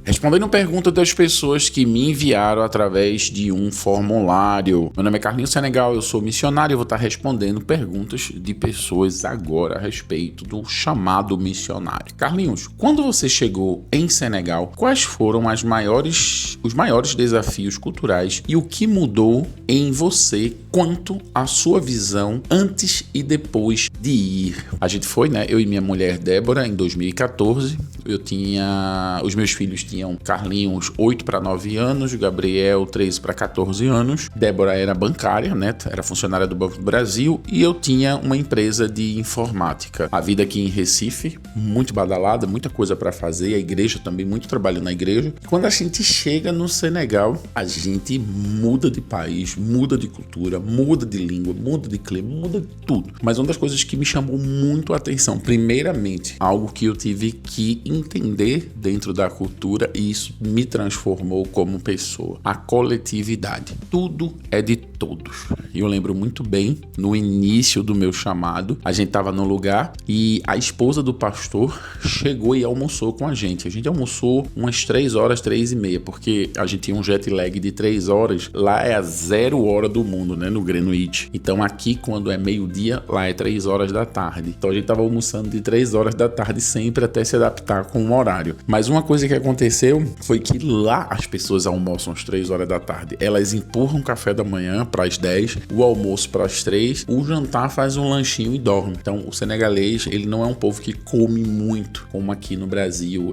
Respondendo pergunta das pessoas que me enviaram através de um formulário. Meu nome é Carlinhos Senegal, eu sou missionário e vou estar respondendo perguntas de pessoas agora a respeito do chamado missionário. Carlinhos, quando você chegou em Senegal, quais foram os maiores desafios culturais e o que mudou em você quanto à sua visão antes e depois de ir? A gente foi, eu e minha mulher Débora, em 2014. Os meus filhos tinham Carlinhos 8 para 9 anos, Gabriel 13 para 14 anos. Débora era bancária, era funcionária do Banco do Brasil, e eu tinha uma empresa de informática. A vida aqui em Recife, muito badalada, muita coisa para fazer, a igreja também, muito trabalho na igreja. Quando a gente chega no Senegal, a gente muda de país, muda de cultura, muda de língua, muda de clima, muda de tudo. Mas uma das coisas que me chamou muito a atenção, primeiramente, algo que eu tive que entender dentro da cultura, e isso me transformou como pessoa: a coletividade. Tudo é de todos. Eu lembro muito bem, no início do meu chamado, a gente estava num lugar e a esposa do pastor chegou e almoçou com a gente. A gente almoçou umas 3 horas, 3h30, porque a gente tinha um jet lag de 3 horas. Lá é a 0 hora do mundo, no Greenwich. Então aqui, quando é meio-dia, lá é 3 horas da tarde. Então a gente estava almoçando de 3 horas da tarde sempre, até se adaptar com o horário. Mas uma coisa que aconteceu foi que lá as pessoas almoçam às 3 horas da tarde. Elas empurram o café da manhã para as 10, o almoço para as 3, o jantar faz um lanchinho e dorme. Então o senegalês, ele não é um povo que come muito, como aqui no Brasil,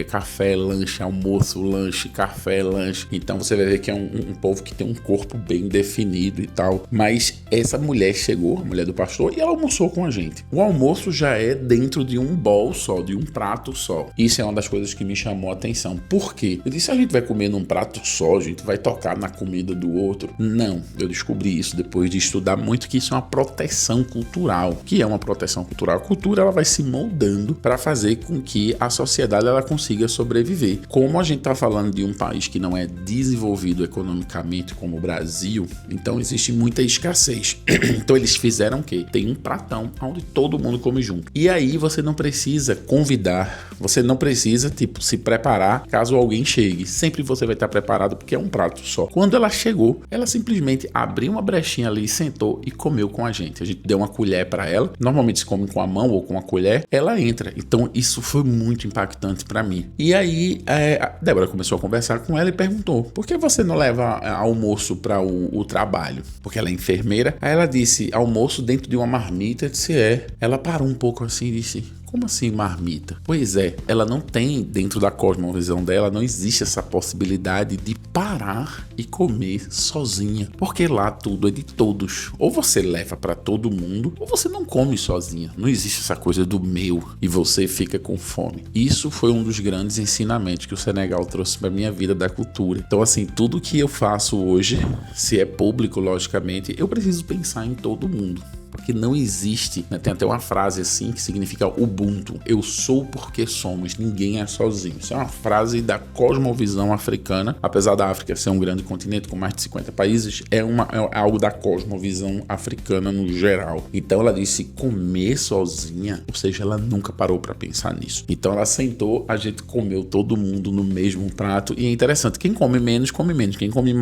café, lanche, almoço, lanche, café, lanche. Então você vai ver que é um povo que tem um corpo bem definido e tal. Mas essa mulher chegou, a mulher do pastor, e ela almoçou com a gente. O almoço já é dentro de um bowl só, de um prato só. Isso é uma das coisas que me chamou a atenção. Por quê? Eu disse: a gente vai comer num prato só, a gente vai tocar na comida do outro. Não, eu descobri isso depois de estudar muito, que isso é uma proteção cultural. O que é uma proteção cultural? A cultura, ela vai se moldando para fazer com que a sociedade ela consiga sobreviver. Como a gente está falando de um país que não é desenvolvido economicamente como o Brasil, então existe muita escassez. Então eles fizeram o quê? Tem um pratão onde todo mundo come junto. E aí você não precisa convidar, você não precisa se preparar caso alguém chegue. Sempre você vai estar preparado, porque é um prato só. Quando ela chegou, ela simplesmente abriu uma brechinha ali, sentou e comeu com a gente. A gente deu uma colher para ela. Normalmente se come com a mão ou com a colher. Ela entra. Então isso foi muito impactante para mim. E aí a Débora começou a conversar com ela e perguntou: por que você não leva almoço para o trabalho? Porque ela é enfermeira. Aí ela disse: almoço dentro de uma marmita. Eu disse: é. Ela parou um pouco assim e disse: como assim marmita? Pois é, ela não tem, dentro da cosmovisão dela, não existe essa possibilidade de parar e comer sozinha, porque lá tudo é de todos. Ou você leva para todo mundo, ou você não come sozinha. Não existe essa coisa do meu e você fica com fome. Isso foi um dos grandes ensinamentos que o Senegal trouxe para minha vida da cultura. Então, assim, tudo que eu faço hoje, se é público, logicamente, eu preciso pensar em todo mundo. Porque não existe, tem até uma frase assim que significa Ubuntu: eu sou porque somos, ninguém é sozinho. Isso é uma frase da cosmovisão africana. Apesar da África ser um grande continente com mais de 50 países, é algo da cosmovisão africana no geral. Então ela disse comer sozinha, ou seja, ela nunca parou para pensar nisso. Então ela sentou, a gente comeu todo mundo no mesmo prato, e é interessante, quem come menos, quem come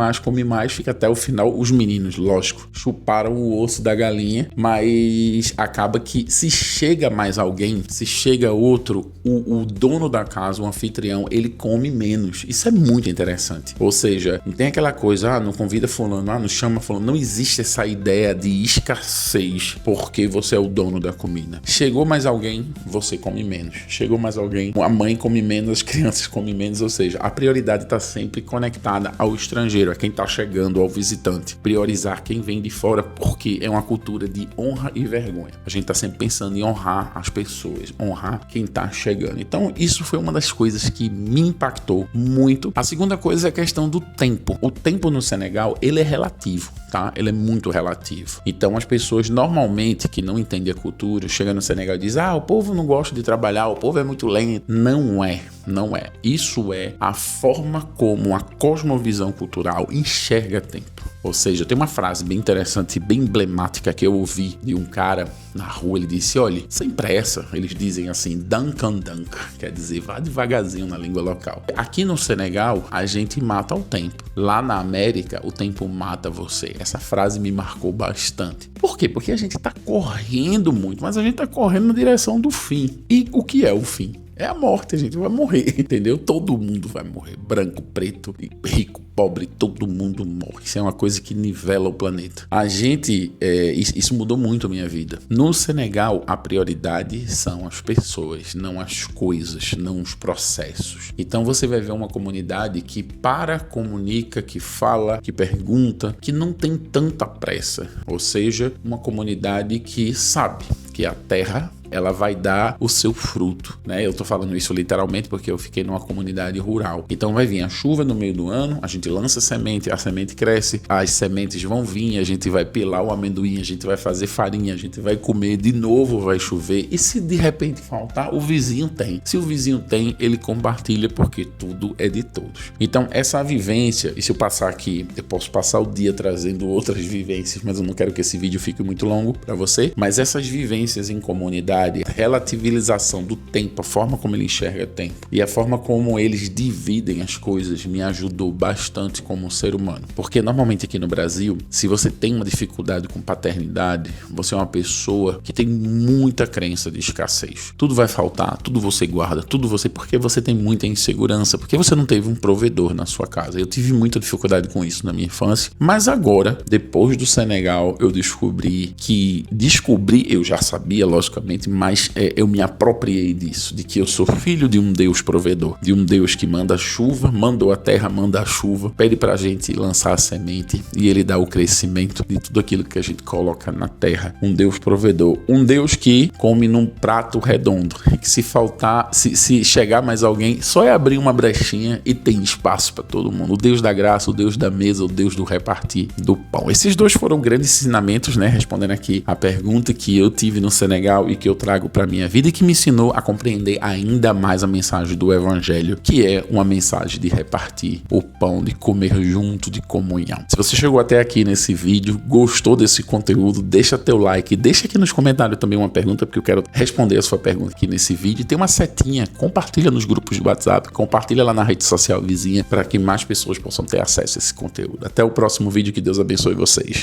mais, fica até o final. Os meninos, lógico, chuparam o osso da galinha, mas acaba que se chega mais alguém, se chega outro, o dono da casa, o anfitrião, ele come menos. Isso é muito interessante. Ou seja, não tem aquela coisa, não convida fulano, não chama fulano. Não existe essa ideia de escassez porque você é o dono da comida. Chegou mais alguém, você come menos. Chegou mais alguém, a mãe come menos, as crianças comem menos. Ou seja, a prioridade está sempre conectada ao estrangeiro, a quem está chegando, ao visitante. Priorizar quem vem de fora, porque é uma cultura de honra e vergonha. A gente tá sempre pensando em honrar as pessoas, honrar quem tá chegando. Então isso foi uma das coisas que me impactou muito. A segunda coisa é a questão do tempo. O tempo no Senegal, ele é relativo, tá? Ele é muito relativo. Então as pessoas normalmente que não entendem a cultura, chegam no Senegal e dizem: o povo não gosta de trabalhar, o povo é muito lento. Não é. Isso é a forma como a cosmovisão cultural enxerga tempo. Ou seja, tem uma frase bem interessante, bem emblemática que eu ouvi de um cara na rua. Ele disse: olha, sem pressa. Eles dizem assim, duncan, quer dizer, vá devagarzinho na língua local. Aqui no Senegal, a gente mata o tempo. Lá na América, o tempo mata você. Essa frase me marcou bastante. Por quê? Porque a gente tá correndo muito, mas a gente tá correndo na direção do fim. E o que é o fim? É a morte, a gente vai morrer, entendeu? Todo mundo vai morrer. Branco, preto, rico, pobre, todo mundo morre. Isso é uma coisa que nivela o planeta. Isso mudou muito a minha vida. No Senegal, a prioridade são as pessoas, não as coisas, não os processos. Então você vai ver uma comunidade que comunica, que fala, que pergunta, que não tem tanta pressa. Ou seja, uma comunidade que sabe que a terra ela vai dar o seu fruto, né? Eu tô falando isso literalmente porque eu fiquei numa comunidade rural. Então vai vir a chuva no meio do ano, a gente lança semente, a semente cresce, as sementes vão vir, a gente vai pilar o amendoim, a gente vai fazer farinha, a gente vai comer, de novo vai chover. E se de repente faltar, o vizinho tem. Se o vizinho tem, ele compartilha, porque tudo é de todos. Então essa vivência, e se eu passar aqui, eu posso passar o dia trazendo outras vivências, mas eu não quero que esse vídeo fique muito longo para você, mas essas vivências em comunidade, a relativização do tempo, a forma como ele enxerga o tempo e a forma como eles dividem as coisas me ajudou bastante como ser humano. Porque normalmente aqui no Brasil, se você tem uma dificuldade com paternidade, você é uma pessoa que tem muita crença de escassez. Tudo vai faltar, tudo você guarda, porque você tem muita insegurança, porque você não teve um provedor na sua casa. Eu tive muita dificuldade com isso na minha infância, mas agora, depois do Senegal, eu descobri, eu já sabia, logicamente, mas eu me apropriei disso, de que eu sou filho de um Deus provedor, de um Deus que manda chuva, mandou a terra, manda a chuva, pede pra gente lançar a semente e ele dá o crescimento de tudo aquilo que a gente coloca na terra. Um Deus provedor, um Deus que come num prato redondo, e que se faltar, se chegar mais alguém, só é abrir uma brechinha e tem espaço para todo mundo. O Deus da graça, o Deus da mesa, o Deus do repartir do pão. Esses dois foram grandes ensinamentos, né? Respondendo aqui a pergunta que eu tive no Senegal e que eu trago para minha vida e que me ensinou a compreender ainda mais a mensagem do Evangelho, que é uma mensagem de repartir o pão, de comer junto, de comunhão. Se você chegou até aqui nesse vídeo, gostou desse conteúdo, deixa teu like, deixa aqui nos comentários também uma pergunta, porque eu quero responder a sua pergunta aqui nesse vídeo. Tem uma setinha, compartilha nos grupos de WhatsApp, compartilha lá na rede social vizinha, para que mais pessoas possam ter acesso a esse conteúdo. Até o próximo vídeo, que Deus abençoe vocês.